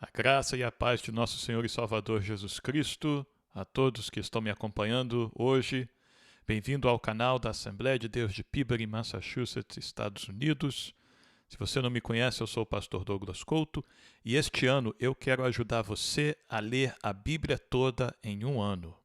A graça e a paz de nosso Senhor e Salvador Jesus Cristo, a todos que estão me acompanhando hoje. Bem-vindo ao canal da Assembleia de Deus de Peabody, Massachusetts, Estados Unidos. Se você não me conhece, eu sou o pastor Douglas Couto e este ano eu quero ajudar você a ler a Bíblia toda em um ano.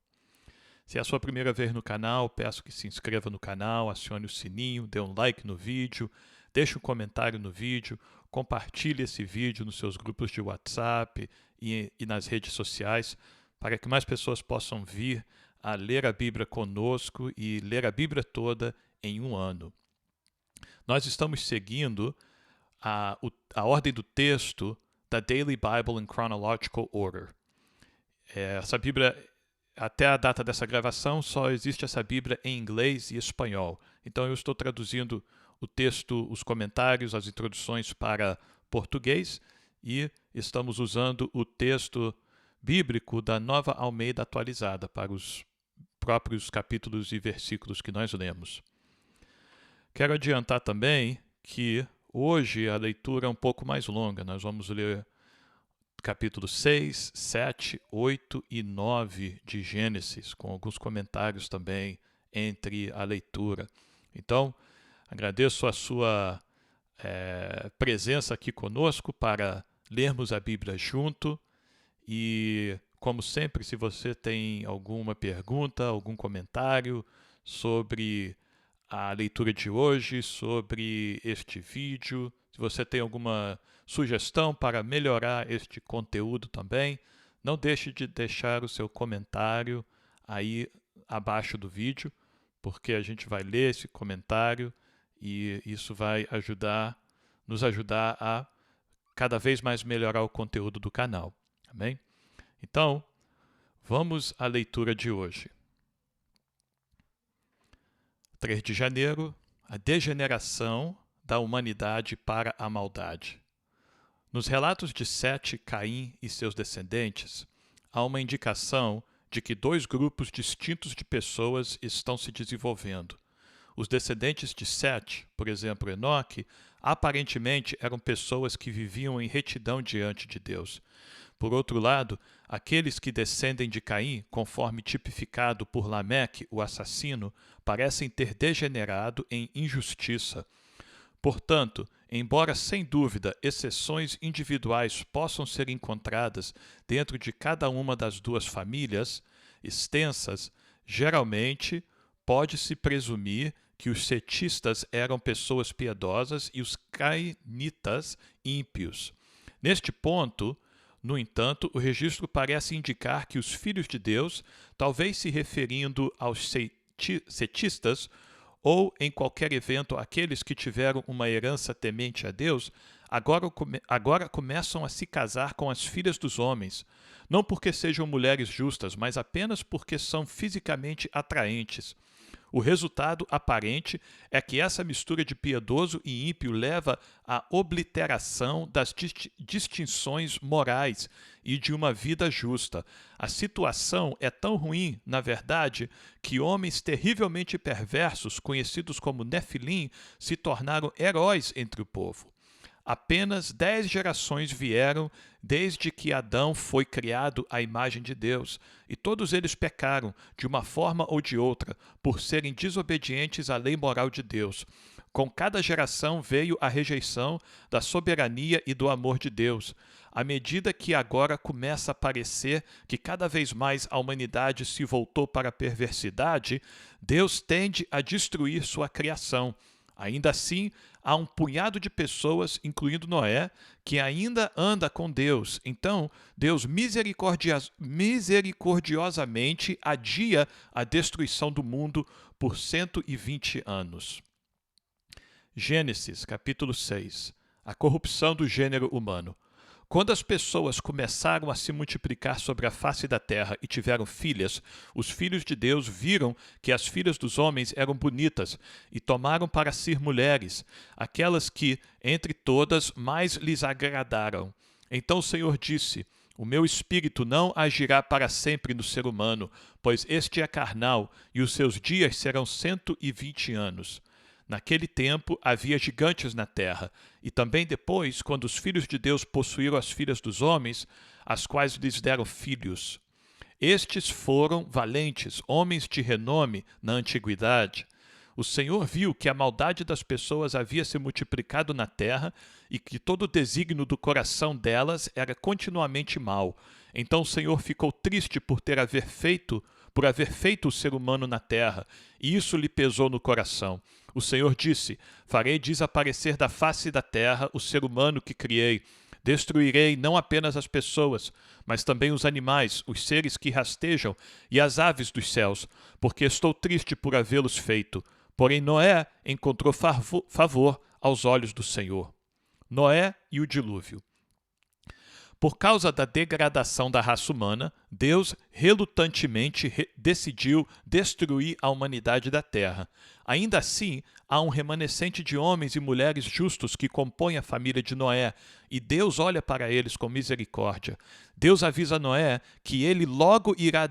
Se é a sua primeira vez no canal, peço que se inscreva no canal, acione o sininho, dê um like no vídeo, deixe um comentário no vídeo, compartilhe esse vídeo nos seus grupos de WhatsApp e nas redes sociais, para que mais pessoas possam vir a ler a Bíblia conosco e ler a Bíblia toda em um ano. Nós estamos seguindo a ordem do texto da Daily Bible in Chronological Order. Essa Bíblia, até a data dessa gravação, só existe essa Bíblia em inglês e espanhol. Então eu estou traduzindo o texto, os comentários, as introduções para português e estamos usando o texto bíblico da Nova Almeida atualizada para os próprios capítulos e versículos que nós lemos. Quero adiantar também que hoje a leitura é um pouco mais longa. Nós vamos ler capítulos 6, 7, 8 e 9 de Gênesis, com alguns comentários também entre a leitura. Então, agradeço a sua presença aqui conosco para lermos a Bíblia junto e, como sempre, se você tem alguma pergunta, algum comentário sobre a leitura de hoje, sobre este vídeo, se você tem alguma sugestão para melhorar este conteúdo também, não deixe de deixar o seu comentário aí abaixo do vídeo, porque a gente vai ler esse comentário e isso vai nos ajudar a cada vez mais melhorar o conteúdo do canal. Amém? Então, vamos à leitura de hoje. 3 de janeiro, a degeneração da humanidade para a maldade. Nos relatos de Sete, Caim e seus descendentes, há uma indicação de que dois grupos distintos de pessoas estão se desenvolvendo. Os descendentes de Sete, por exemplo, Enoque, aparentemente eram pessoas que viviam em retidão diante de Deus. Por outro lado, aqueles que descendem de Caim, conforme tipificado por Lameque, o assassino, parecem ter degenerado em injustiça. Portanto, embora sem dúvida exceções individuais possam ser encontradas dentro de cada uma das duas famílias extensas, geralmente pode-se presumir que os setistas eram pessoas piedosas e os cainitas ímpios. Neste ponto, no entanto, o registro parece indicar que os filhos de Deus, talvez se referindo aos setistas, ou, em qualquer evento, aqueles que tiveram uma herança temente a Deus, agora começam a se casar com as filhas dos homens, não porque sejam mulheres justas, mas apenas porque são fisicamente atraentes. O resultado aparente é que essa mistura de piedoso e ímpio leva à obliteração das distinções morais e de uma vida justa. A situação é tão ruim, na verdade, que homens terrivelmente perversos, conhecidos como Nefilim, se tornaram heróis entre o povo. Apenas 10 gerações vieram desde que Adão foi criado à imagem de Deus, e todos eles pecaram, de uma forma ou de outra, por serem desobedientes à lei moral de Deus. Com cada geração veio a rejeição da soberania e do amor de Deus. À medida que agora começa a parecer que cada vez mais a humanidade se voltou para a perversidade, Deus tende a destruir sua criação. Ainda assim, há um punhado de pessoas, incluindo Noé, que ainda anda com Deus. Então, Deus misericordiosamente adia a destruição do mundo por 120 anos. Gênesis, capítulo 6. A corrupção do gênero humano. Quando as pessoas começaram a se multiplicar sobre a face da terra e tiveram filhas, os filhos de Deus viram que as filhas dos homens eram bonitas e tomaram para si mulheres, aquelas que, entre todas, mais lhes agradaram. Então o Senhor disse: O meu espírito não agirá para sempre no ser humano, pois este é carnal, e os seus dias serão 120 anos. Naquele tempo havia gigantes na terra, e também depois, quando os filhos de Deus possuíram as filhas dos homens, as quais lhes deram filhos. Estes foram valentes, homens de renome na antiguidade. O Senhor viu que a maldade das pessoas havia se multiplicado na terra e que todo o desígnio do coração delas era continuamente mau. Então o Senhor ficou triste por haver feito o ser humano na terra, e isso lhe pesou no coração. O Senhor disse: farei desaparecer da face da terra o ser humano que criei. Destruirei não apenas as pessoas, mas também os animais, os seres que rastejam e as aves dos céus, porque estou triste por havê-los feito. Porém Noé encontrou favor aos olhos do Senhor. Noé e o dilúvio. Por causa da degradação da raça humana, Deus relutantemente decidiu destruir a humanidade da terra. Ainda assim, há um remanescente de homens e mulheres justos que compõem a família de Noé, e Deus olha para eles com misericórdia. Deus avisa Noé que ele logo irá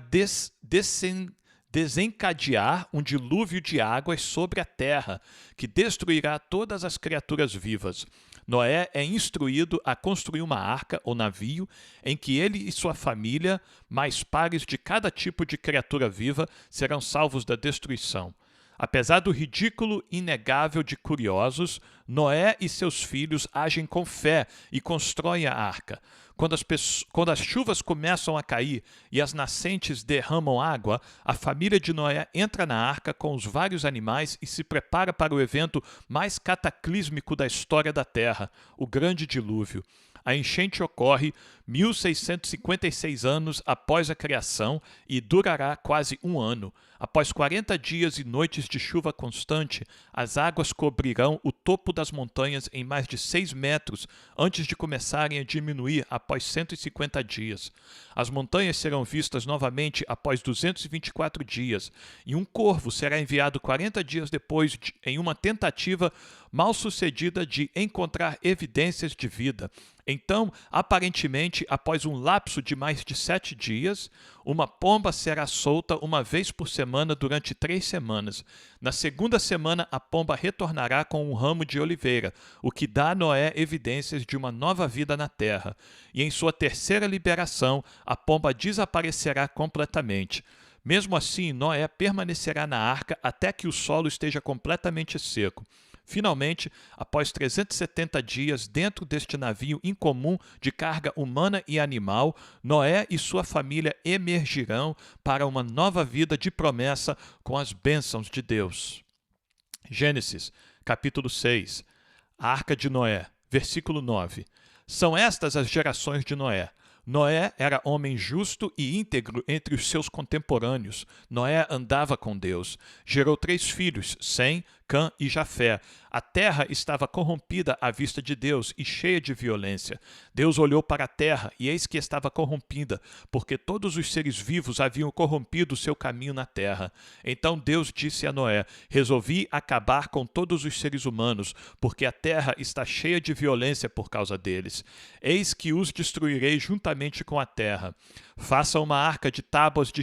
desencadear um dilúvio de águas sobre a terra, que destruirá todas as criaturas vivas. Noé é instruído a construir uma arca ou navio em que ele e sua família, mais pares de cada tipo de criatura viva, serão salvos da destruição. Apesar do ridículo inegável de curiosos, Noé e seus filhos agem com fé e constroem a arca. Quando as chuvas começam a cair e as nascentes derramam água, a família de Noé entra na arca com os vários animais e se prepara para o evento mais cataclísmico da história da Terra, o grande dilúvio. A enchente ocorre 1656 anos após a criação e durará quase um ano. Após 40 dias e noites de chuva constante, as águas cobrirão o topo das montanhas em mais de 6 metros antes de começarem a diminuir após 150 dias. As montanhas serão vistas novamente após 224 dias, e um corvo será enviado 40 dias depois em uma tentativa mal sucedida de encontrar evidências de vida. Então, aparentemente, após um lapso de mais de 7 dias, uma pomba será solta uma vez por semana durante 3 semanas. Na segunda semana, a pomba retornará com um ramo de oliveira, o que dá a Noé evidências de uma nova vida na terra. E em sua terceira liberação, a pomba desaparecerá completamente. Mesmo assim, Noé permanecerá na arca até que o solo esteja completamente seco. Finalmente, após 370 dias dentro deste navio incomum de carga humana e animal, Noé e sua família emergirão para uma nova vida de promessa com as bênçãos de Deus. Gênesis, capítulo 6. A Arca de Noé, versículo 9. São estas as gerações de Noé. Noé era homem justo e íntegro entre os seus contemporâneos. Noé andava com Deus. Gerou 3 filhos, Sem, Cã e Jafé. A terra estava corrompida à vista de Deus e cheia de violência. Deus olhou para a terra e eis que estava corrompida, porque todos os seres vivos haviam corrompido o seu caminho na terra. Então Deus disse a Noé: resolvi acabar com todos os seres humanos, porque a terra está cheia de violência por causa deles. Eis que os destruirei juntamente com a terra. Faça uma arca de tábuas de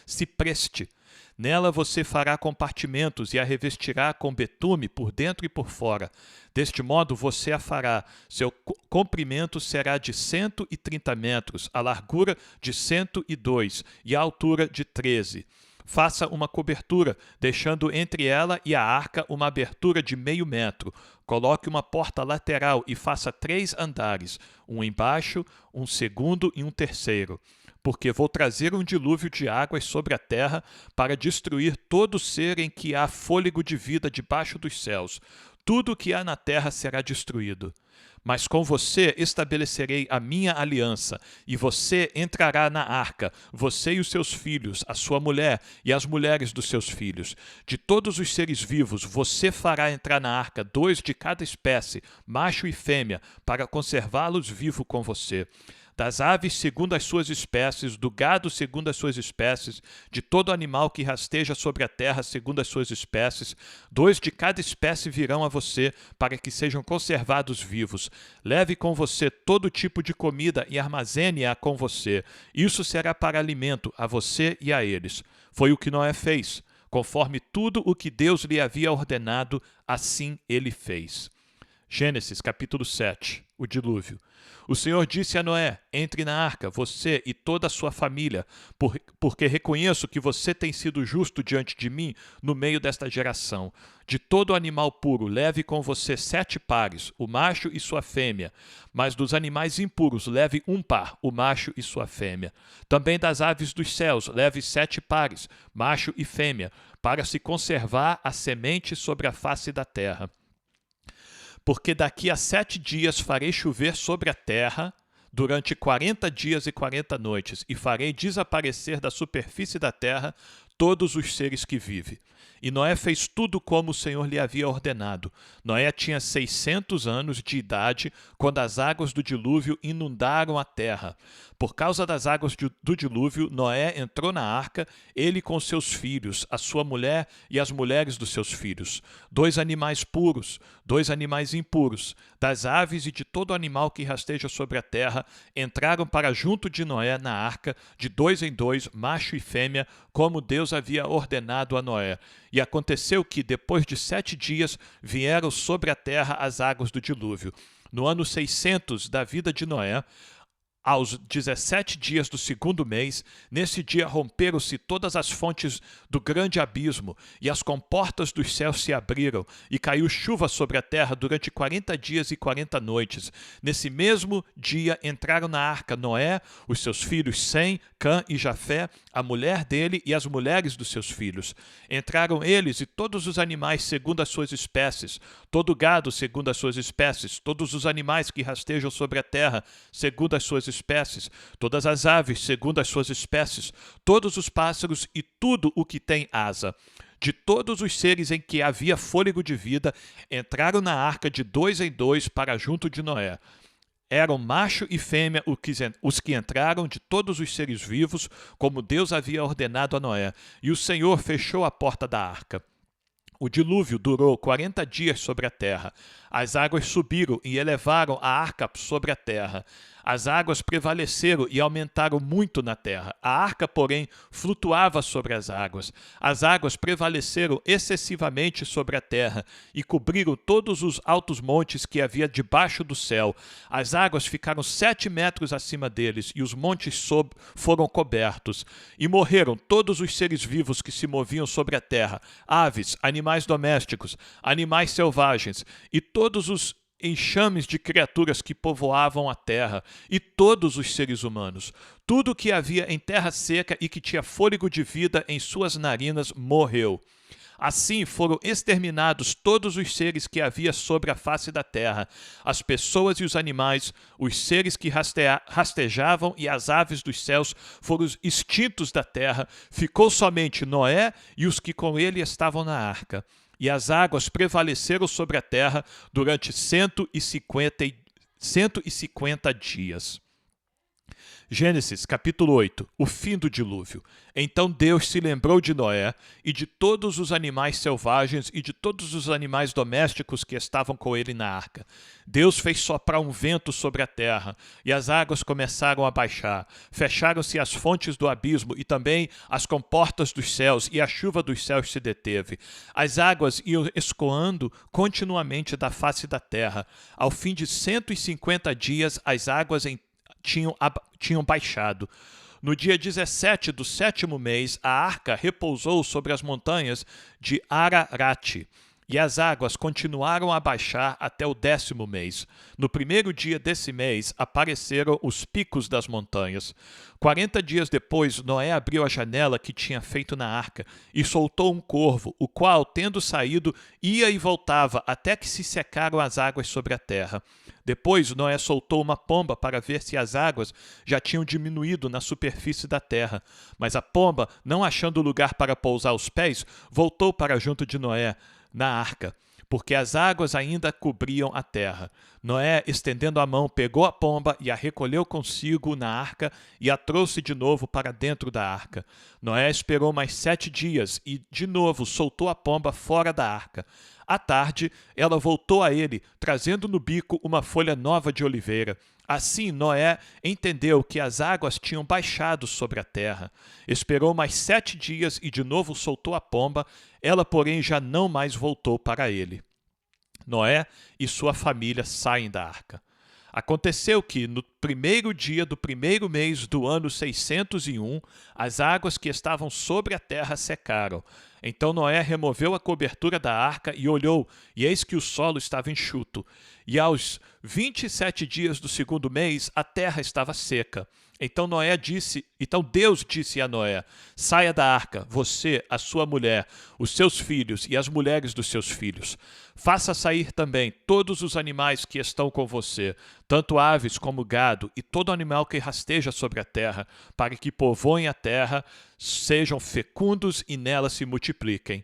cipreste. Nela você fará compartimentos e a revestirá com betume por dentro e por fora. Deste modo você a fará. Seu comprimento será de 130 metros, a largura de 102 e a altura de 13. Faça uma cobertura, deixando entre ela e a arca uma abertura de meio metro. Coloque uma porta lateral e faça 3 andares, um embaixo, um segundo e um terceiro. Porque vou trazer um dilúvio de águas sobre a terra para destruir todo ser em que há fôlego de vida debaixo dos céus. Tudo o que há na terra será destruído. Mas com você estabelecerei a minha aliança, e você entrará na arca, você e os seus filhos, a sua mulher e as mulheres dos seus filhos. De todos os seres vivos, você fará entrar na arca 2 de cada espécie, macho e fêmea, para conservá-los vivos com você. Das aves segundo as suas espécies, do gado segundo as suas espécies, de todo animal que rasteja sobre a terra segundo as suas espécies, 2 de cada espécie virão a você, para que sejam conservados vivos. Leve com você todo tipo de comida e armazene-a com você. Isso será para alimento a você e a eles. Foi o que Noé fez. Conforme tudo o que Deus lhe havia ordenado, assim ele fez. Gênesis capítulo 7, o dilúvio. O Senhor disse a Noé: entre na arca, você e toda a sua família, porque reconheço que você tem sido justo diante de mim no meio desta geração. De todo animal puro, leve com você 7 pares, o macho e sua fêmea. Mas dos animais impuros, leve 1 par, o macho e sua fêmea. Também das aves dos céus, leve 7 pares, macho e fêmea, para se conservar a semente sobre a face da terra. Porque daqui a 7 dias farei chover sobre a terra durante 40 dias e 40 noites, e farei desaparecer da superfície da terra todos os seres que vivem. E Noé fez tudo como o Senhor lhe havia ordenado. Noé tinha 600 anos de idade quando as águas do dilúvio inundaram a terra. Por causa das águas do dilúvio, Noé entrou na arca, ele com seus filhos, a sua mulher e as mulheres dos seus filhos, 2 animais puros, 2 animais impuros, das aves e de todo animal que rasteja sobre a terra, entraram para junto de Noé na arca, de 2 em 2, macho e fêmea, como Deus havia ordenado a Noé. E aconteceu que, depois de 7 dias, vieram sobre a terra as águas do dilúvio. No ano 600 da vida de Noé, aos 17 dias do 2º mês, nesse dia romperam-se todas as fontes do grande abismo, e as comportas dos céus se abriram, e caiu chuva sobre a terra durante 40 dias e 40 noites. Nesse mesmo dia entraram na arca Noé, os seus filhos Sem, Cã e Jafé, a mulher dele e as mulheres dos seus filhos. Entraram eles e todos os animais segundo as suas espécies, todo o gado segundo as suas espécies, todos os animais que rastejam sobre a terra segundo as suas espécies, todas as aves segundo as suas espécies, todos os pássaros e tudo o que tem asa. De todos os seres em que havia fôlego de vida, entraram na arca de 2 em 2 para junto de Noé. Eram macho e fêmea os que entraram de todos os seres vivos, como Deus havia ordenado a Noé. E o Senhor fechou a porta da arca. O dilúvio durou 40 dias sobre a terra. As águas subiram e elevaram a arca sobre a terra. As águas prevaleceram e aumentaram muito na terra. A arca, porém, flutuava sobre as águas. As águas prevaleceram excessivamente sobre a terra e cobriram todos os altos montes que havia debaixo do céu. As águas ficaram 7 metros acima deles e os montes foram cobertos. E morreram todos os seres vivos que se moviam sobre a terra, aves, animais domésticos, animais selvagens e todos os enxames de criaturas que povoavam a terra, e todos os seres humanos. Tudo que havia em terra seca e que tinha fôlego de vida em suas narinas morreu. Assim foram exterminados todos os seres que havia sobre a face da terra, as pessoas e os animais, os seres que rastejavam e as aves dos céus foram extintos da terra. Ficou somente Noé e os que com ele estavam na arca. E as águas prevaleceram sobre a terra durante 150 dias. Gênesis capítulo 8, o fim do dilúvio. Então Deus se lembrou de Noé e de todos os animais selvagens e de todos os animais domésticos que estavam com ele na arca. Deus fez soprar um vento sobre a terra e as águas começaram a baixar. Fecharam-se as fontes do abismo e também as comportas dos céus, e a chuva dos céus se deteve. As águas iam escoando continuamente da face da terra. Ao fim de 150 dias, as águas tinham baixado. No dia 17 do 7º mês, a arca repousou sobre as montanhas de Ararate, e as águas continuaram a baixar até o 10º mês. No primeiro dia desse mês, apareceram os picos das montanhas. 40 dias depois, Noé abriu a janela que tinha feito na arca e soltou um corvo, o qual, tendo saído, ia e voltava até que se secaram as águas sobre a terra. Depois, Noé soltou uma pomba para ver se as águas já tinham diminuído na superfície da terra. Mas a pomba, não achando lugar para pousar os pés, voltou para junto de Noé, na arca, porque as águas ainda cobriam a terra. Noé, estendendo a mão, pegou a pomba e a recolheu consigo na arca e a trouxe de novo para dentro da arca. Noé esperou mais 7 dias e, de novo, soltou a pomba fora da arca. À tarde, ela voltou a ele, trazendo no bico uma folha nova de oliveira. Assim, Noé entendeu que as águas tinham baixado sobre a terra. Esperou mais 7 dias e de novo soltou a pomba. Ela, porém, já não mais voltou para ele. Noé e sua família saem da arca. Aconteceu que, no primeiro dia do primeiro mês do ano 601, as águas que estavam sobre a terra secaram. Então Noé removeu a cobertura da arca e olhou, e eis que o solo estava enxuto. E aos 27 dias do segundo mês, a terra estava seca. Então Deus disse a Noé: saia da arca, você, a sua mulher, os seus filhos e as mulheres dos seus filhos. Faça sair também todos os animais que estão com você, tanto aves como gado e todo animal que rasteja sobre a terra, para que povoem a terra, sejam fecundos e nela se multipliquem.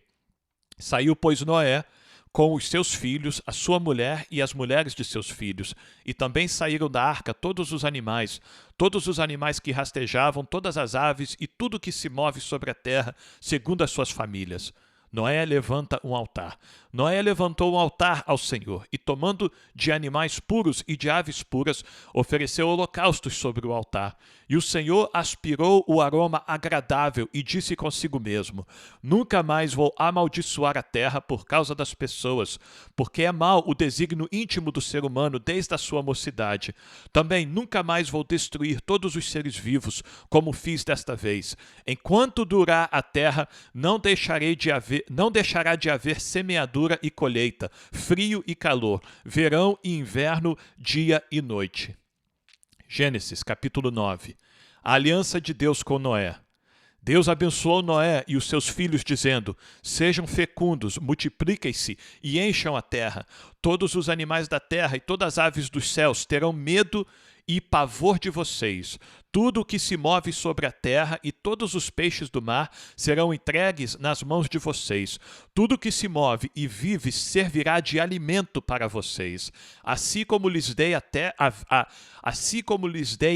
Saiu, pois, Noé com os seus filhos, a sua mulher e as mulheres de seus filhos. E também saíram da arca todos os animais que rastejavam, todas as aves e tudo que se move sobre a terra, segundo as suas famílias. Noé levanta um altar. Noé levantou um altar ao Senhor, e tomando de animais puros e de aves puras, ofereceu holocaustos sobre o altar. E o Senhor aspirou o aroma agradável e disse consigo mesmo: nunca mais vou amaldiçoar a terra por causa das pessoas, porque é mau o desígnio íntimo do ser humano desde a sua mocidade. Também nunca mais vou destruir todos os seres vivos, como fiz desta vez. Enquanto durar a terra, não deixará de haver semeadura e colheita, frio e calor, verão e inverno, dia e noite. Gênesis, capítulo 9. A aliança de Deus com Noé. Deus abençoou Noé e os seus filhos, dizendo: sejam fecundos, multipliquem-se e encham a terra. Todos os animais da terra e todas as aves dos céus terão medo e pavor de vocês. Tudo o que se move sobre a terra e todos os peixes do mar serão entregues nas mãos de vocês. Tudo o que se move e vive servirá de alimento para vocês. Assim como lhes dei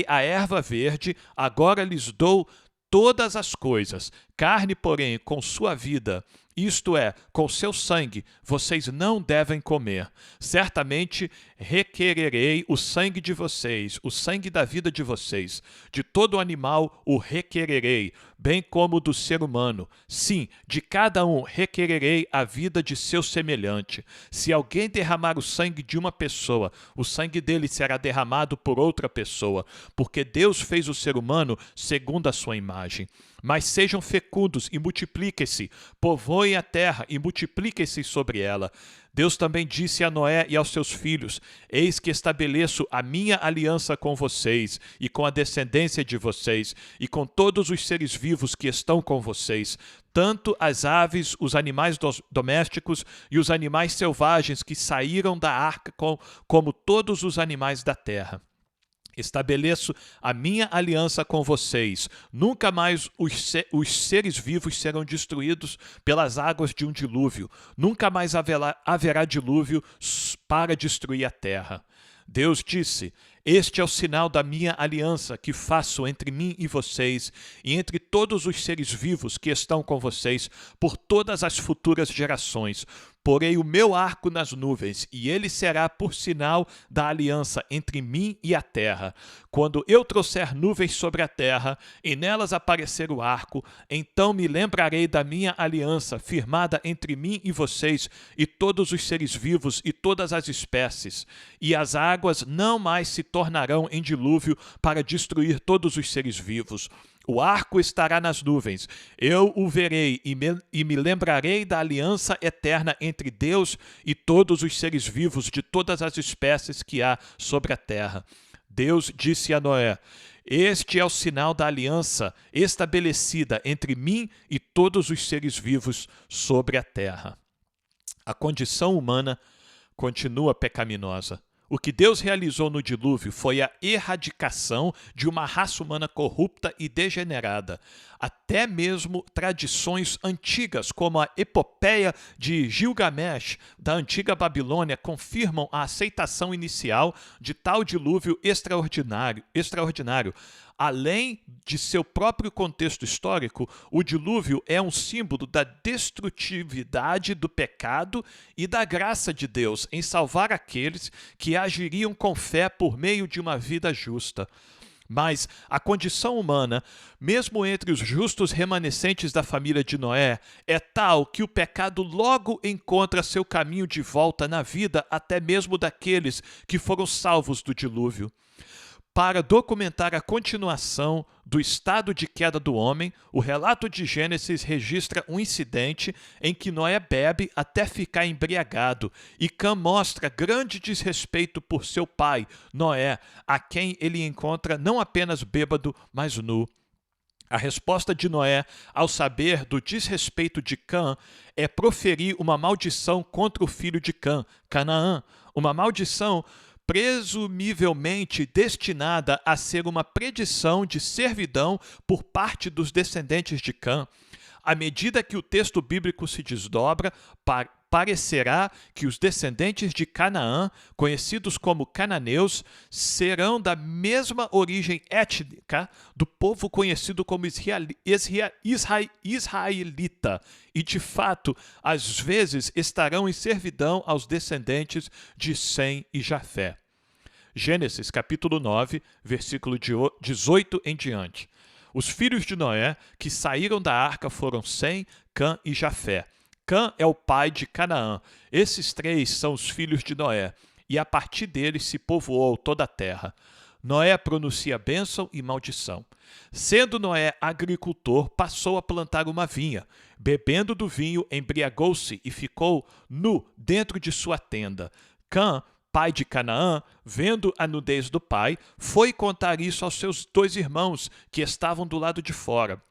a erva verde, agora lhes dou todas as coisas. Carne, porém, com sua vida, isto é, com seu sangue, vocês não devem comer. Certamente requererei o sangue de vocês, o sangue da vida de vocês. De todo animal o requererei, bem como do ser humano. Sim, de cada um requererei a vida de seu semelhante. Se alguém derramar o sangue de uma pessoa, o sangue dele será derramado por outra pessoa, porque Deus fez o ser humano segundo a sua imagem. Mas sejam fecundos e multipliquem-se, povoem a terra e multipliquem-se sobre ela. Deus também disse a Noé e aos seus filhos: eis que estabeleço a minha aliança com vocês e com a descendência de vocês e com todos os seres vivos que estão com vocês, tanto as aves, os animais domésticos e os animais selvagens que saíram da arca, como todos os animais da terra. Estabeleço a minha aliança com vocês. Nunca mais os seres vivos serão destruídos pelas águas de um dilúvio. Nunca mais haverá dilúvio para destruir a terra. Deus disse: este é o sinal da minha aliança que faço entre mim e vocês e entre todos os seres vivos que estão com vocês por todas as futuras gerações. Porei o meu arco nas nuvens, e ele será por sinal da aliança entre mim e a terra. Quando eu trouxer nuvens sobre a terra, e nelas aparecer o arco, então me lembrarei da minha aliança, firmada entre mim e vocês, e todos os seres vivos e todas as espécies. E as águas não mais se tornarão em dilúvio para destruir todos os seres vivos. O arco estará nas nuvens. Eu o verei e me lembrarei da aliança eterna entre Deus e todos os seres vivos de todas as espécies que há sobre a terra. Deus disse a Noé: este é o sinal da aliança estabelecida entre mim e todos os seres vivos sobre a terra. A condição humana continua pecaminosa. O que Deus realizou no dilúvio foi a erradicação de uma raça humana corrupta e degenerada. Até mesmo tradições antigas, como a epopeia de Gilgamesh, da antiga Babilônia, confirmam a aceitação inicial de tal dilúvio extraordinário. Além de seu próprio contexto histórico, o dilúvio é um símbolo da destrutividade do pecado e da graça de Deus em salvar aqueles que agiriam com fé por meio de uma vida justa. Mas a condição humana, mesmo entre os justos remanescentes da família de Noé, é tal que o pecado logo encontra seu caminho de volta na vida até mesmo daqueles que foram salvos do dilúvio. Para documentar a continuação do estado de queda do homem, o relato de Gênesis registra um incidente em que Noé bebe até ficar embriagado e Cã mostra grande desrespeito por seu pai, Noé, a quem ele encontra não apenas bêbado, mas nu. A resposta de Noé, ao saber do desrespeito de Cã, é proferir uma maldição contra o filho de Cã, Canaã, uma maldição presumivelmente destinada a ser uma predição de servidão por parte dos descendentes de Cã. À medida que o texto bíblico se desdobra, parecerá que os descendentes de Canaã, conhecidos como cananeus, serão da mesma origem étnica do povo conhecido como israelita e, de fato, às vezes estarão em servidão aos descendentes de Sem e Jafé. Gênesis capítulo 9, versículo 18 em diante. Os filhos de Noé que saíram da arca foram Sem, Cã e Jafé. Cã é o pai de Canaã. Esses três são os filhos de Noé, e a partir deles se povoou toda a terra. Noé pronuncia bênção e maldição. Sendo Noé agricultor, passou a plantar uma vinha. Bebendo do vinho, embriagou-se e ficou nu dentro de sua tenda. Cã, pai de Canaã, vendo a nudez do pai, foi contar isso aos seus 2 irmãos, que estavam do lado de fora.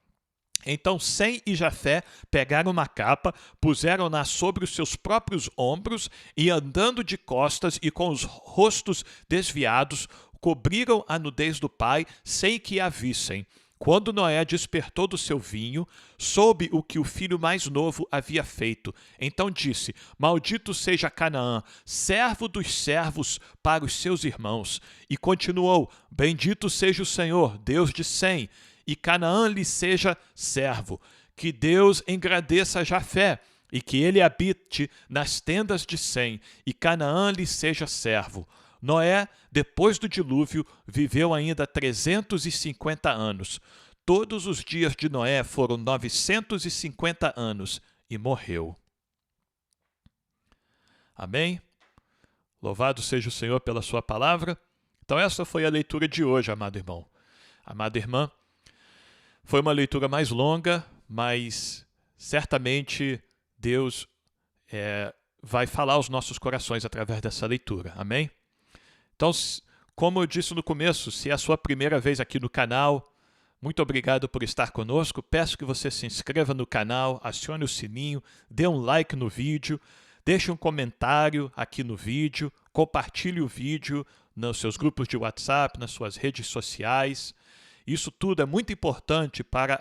Então Sem e Jafé pegaram uma capa, puseram-na sobre os seus próprios ombros e, andando de costas e com os rostos desviados, cobriram a nudez do pai sem que a vissem. Quando Noé despertou do seu vinho, soube o que o filho mais novo havia feito. Então disse: Maldito seja Canaã, servo dos servos para os seus irmãos. E continuou: Bendito seja o Senhor, Deus de Sem, e Canaã lhe seja servo. Que Deus engrandeça Jafé, e que ele habite nas tendas de Sem, e Canaã lhe seja servo. Noé, depois do dilúvio, viveu ainda 350 anos. Todos os dias de Noé foram 950 anos e morreu. Amém? Louvado seja o Senhor pela sua palavra. Então essa foi a leitura de hoje, amado irmão. Amada irmã, foi uma leitura mais longa, mas certamente Deus vai falar aos nossos corações através dessa leitura. Amém? Então, como eu disse no começo, se é a sua primeira vez aqui no canal, muito obrigado por estar conosco. Peço que você se inscreva no canal, acione o sininho, dê um like no vídeo, deixe um comentário aqui no vídeo, compartilhe o vídeo nos seus grupos de WhatsApp, nas suas redes sociais. Isso tudo é muito importante para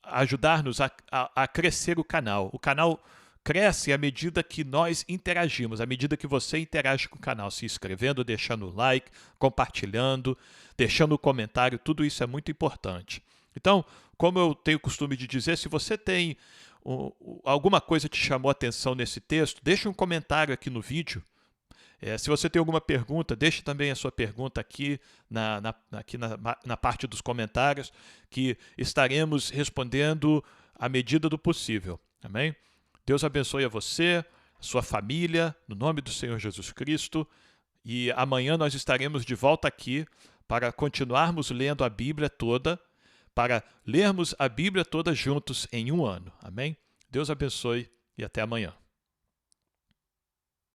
ajudar-nos a crescer o canal. O canal cresce à medida que nós interagimos, à medida que você interage com o canal, se inscrevendo, deixando o like, compartilhando, deixando o comentário, tudo isso é muito importante. Então, como eu tenho o costume de dizer, se você tem alguma coisa que te chamou a atenção nesse texto, deixe um comentário aqui no vídeo. Se você tem alguma pergunta, deixe também a sua pergunta aqui na parte dos comentários, que estaremos respondendo à medida do possível. Amém? Deus abençoe a você, a sua família, no nome do Senhor Jesus Cristo. E amanhã nós estaremos de volta aqui para continuarmos lendo a Bíblia toda, para lermos a Bíblia toda juntos em um ano. Amém? Deus abençoe e até amanhã.